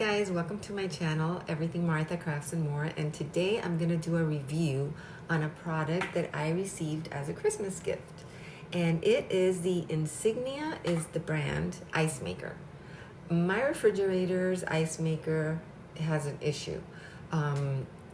guys, welcome to my channel, Everything Martha Crafts and More, and today I'm going to do a review on a product that I received as a Christmas gift. And it is the Insignia is the brand ice maker. My refrigerator's ice maker has an issue.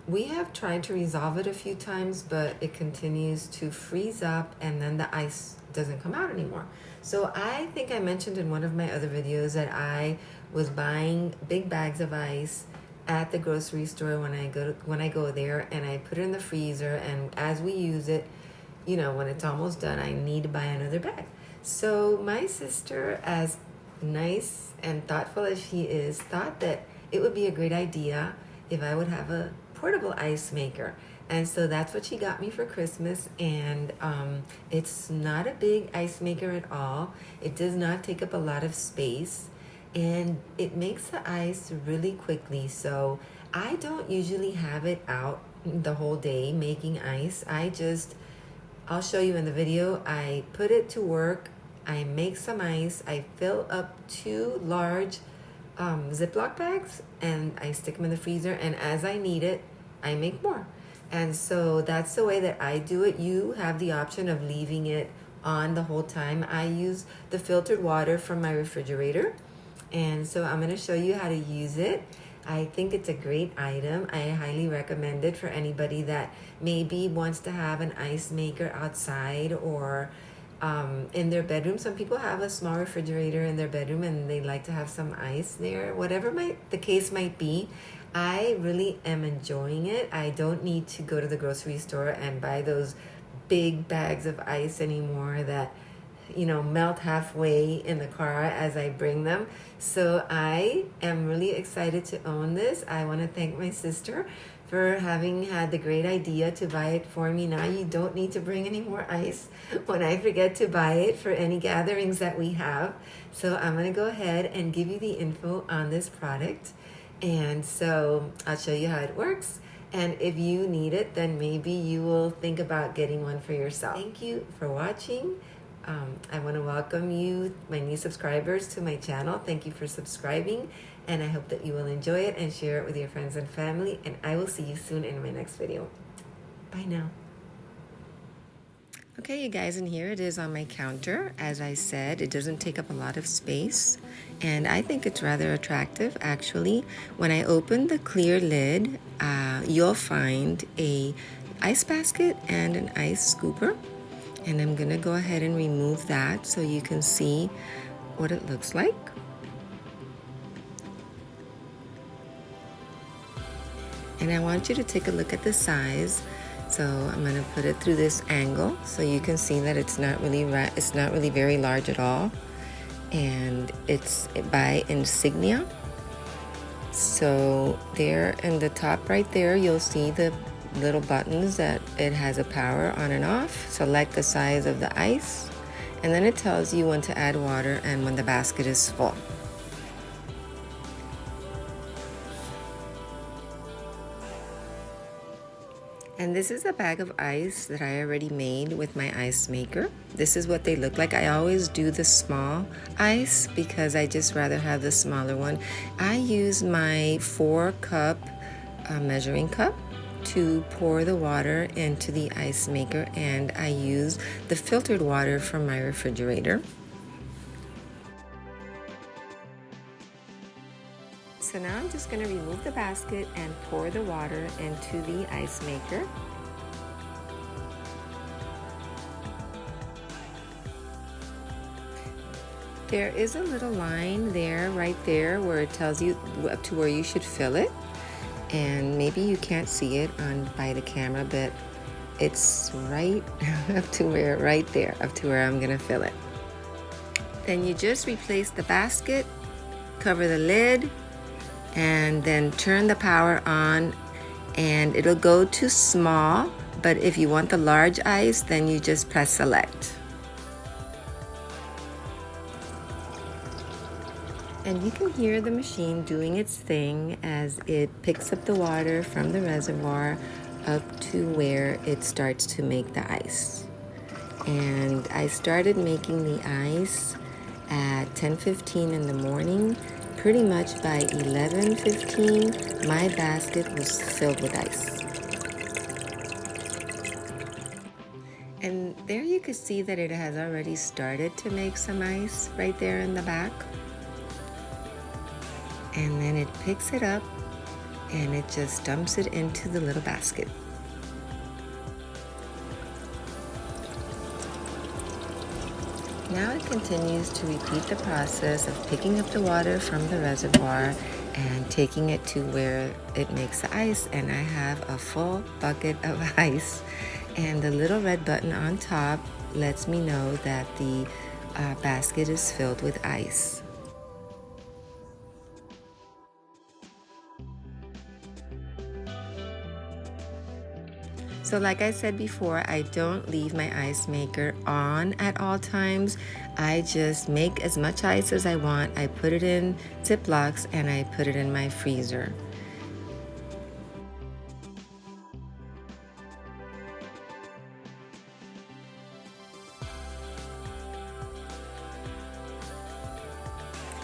We have tried to resolve it a few times, but it continues to freeze up and then the ice doesn't come out anymore. So I think I mentioned in one of my other videos that I was buying big bags of ice at the grocery store when I go there, and I put it in the freezer, and as we use it, you know, when it's almost done, I need to buy another bag. So my sister, as nice and thoughtful as she is, thought that it would be a great idea if I would have a portable ice maker. And so that's what she got me for Christmas. And it's not a big ice maker at all. It does not take up a lot of space, and it makes the ice really quickly. So I don't usually have it out the whole day making ice. I'll show you in the video. I put it to work, I make some ice, I fill up 2 large Ziploc bags, and I stick them in the freezer, and as I need it, I make more. And so that's the way that I do it. You have the option of leaving it on the whole time. I use the filtered water from my refrigerator, and so I'm going to show you how to use it. I think it's a great item. I highly recommend it for anybody that maybe wants to have an ice maker outside or in their bedroom. Some people have a small refrigerator in their bedroom and they like to have some ice there. Whatever the case might be, I really am enjoying it. I don't need to go to the grocery store and buy those big bags of ice anymore that, you know, melt halfway in the car as I bring them. So I am really excited to own this. I want to thank my sister for having had the great idea to buy it for me. Now you don't need to bring any more ice when I forget to buy it for any gatherings that we have. So I'm going to go ahead and give you the info on this product. And so I'll show you how it works. And if you need it, then maybe you will think about getting one for yourself. Thank you for watching. I want to welcome you, my new subscribers, to my channel. Thank you for subscribing, and I hope that you will enjoy it and share it with your friends and family, and I will see you soon in my next video. Bye now. Okay, you guys, and here it is on my counter. As I said, it doesn't take up a lot of space, and I think it's rather attractive, actually. When I open the clear lid, you'll find a ice basket and an ice scooper. And I'm going to go ahead and remove that so you can see what it looks like. And I want you to take a look at the size. So I'm going to put it through this angle so you can see that it's not really very large at all. And it's by Insignia. So there in the top right there, you'll see the little buttons that it has a power on and off. Select the size of the ice, and then it tells you when to add water and when the basket is full. And this is a bag of ice that I already made with my ice maker. This is what they look like. I always do the small ice because I just rather have the smaller one. I use my 4-cup measuring cup to pour the water into the ice maker, and I use the filtered water from my refrigerator. So now I'm just going to remove the basket and pour the water into the ice maker. There is a little line there, right there, where it tells you up to where you should fill it. And maybe you can't see it by the camera, but it's right up to where I'm gonna fill it. Then you just replace the basket, cover the lid, and then turn the power on, and it'll go to small, but if you want the large ice, then you just press select. And you can hear the machine doing its thing as it picks up the water from the reservoir up to where it starts to make the ice. And I started making the ice at 10:15 in the morning, pretty much by 11:15, my basket was filled with ice. And there you can see that it has already started to make some ice right there in the back. And then it picks it up and it just dumps it into the little basket. Now it continues to repeat the process of picking up the water from the reservoir and taking it to where it makes the ice, and I have a full bucket of ice, and the little red button on top lets me know that the basket is filled with ice. So like I said before, I don't leave my ice maker on at all times. I just make as much ice as I want. I put it in Ziplocs and I put it in my freezer.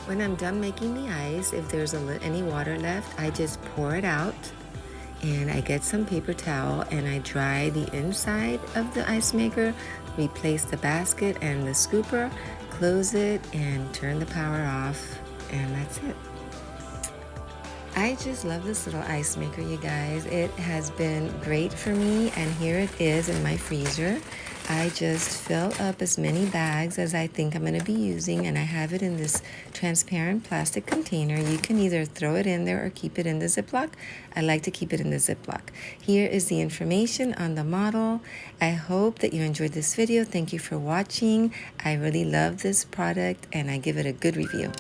When I'm done making the ice, if there's any water left, I just pour it out. And I get some paper towel and I dry the inside of the ice maker, replace the basket and the scooper, close it and turn the power off, and that's it. I just love this little ice maker, you guys. It has been great for me, and here it is in my freezer. I just fill up as many bags as I think I'm going to be using, and I have it in this transparent plastic container. You can either throw it in there or keep it in the Ziploc. I like to keep it in the Ziploc. Here is the information on the model. I hope that you enjoyed this video. Thank you for watching. I really love this product and I give it a good review.